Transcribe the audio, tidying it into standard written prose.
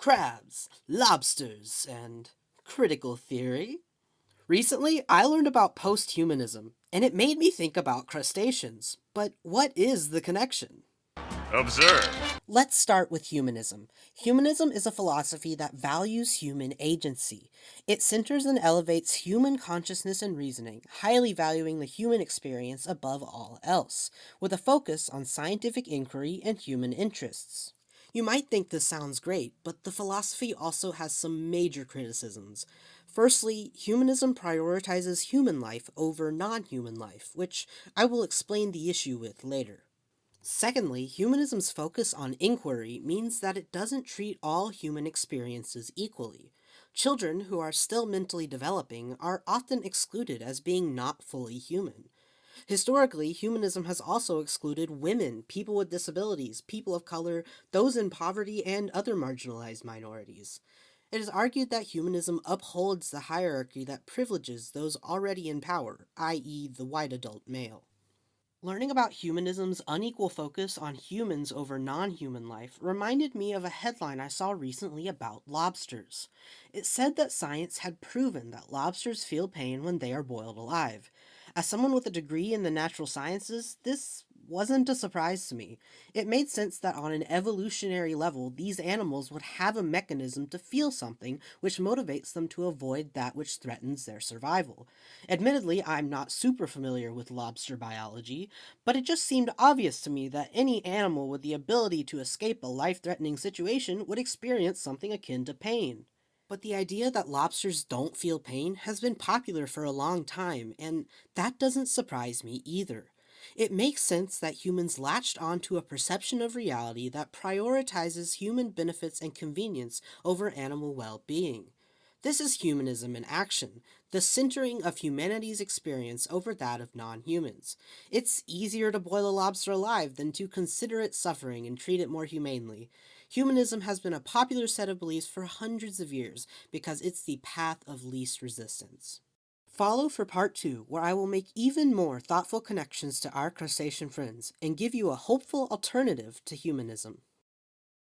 crabs, lobsters, and critical theory. Recently, I learned about posthumanism, and it made me think about crustaceans. But what is the connection? Observe. Let's start with humanism. Humanism is a philosophy that values human agency. It centers and elevates human consciousness and reasoning, highly valuing the human experience above all else, with a focus on scientific inquiry and human interests. You might think this sounds great, but the philosophy also has some major criticisms. Firstly, humanism prioritizes human life over non-human life, which I will explain the issue with later. Secondly, humanism's focus on inquiry means that it doesn't treat all human experiences equally. Children who are still mentally developing are often excluded as being not fully human. Historically, humanism has also excluded women, people with disabilities, people of color, those in poverty, and other marginalized minorities. It is argued that humanism upholds the hierarchy that privileges those already in power, i.e., the white adult male. Learning about humanism's unequal focus on humans over non-human life reminded me of a headline I saw recently about lobsters. It said that science had proven that lobsters feel pain when they are boiled alive. As someone with a degree in the natural sciences, this wasn't a surprise to me. It made sense that on an evolutionary level, these animals would have a mechanism to feel something which motivates them to avoid that which threatens their survival. Admittedly, I'm not super familiar with lobster biology, but it just seemed obvious to me that any animal with the ability to escape a life-threatening situation would experience something akin to pain. But the idea that lobsters don't feel pain has been popular for a long time, and that doesn't surprise me either. It makes sense that humans latched onto a perception of reality that prioritizes human benefits and convenience over animal well-being. This is humanism in action, the centering of humanity's experience over that of non-humans. It's easier to boil a lobster alive than to consider its suffering and treat it more humanely. Humanism has been a popular set of beliefs for hundreds of years because it's the path of least resistance. Follow for part 2, where I will make even more thoughtful connections to our crustacean friends and give you a hopeful alternative to humanism.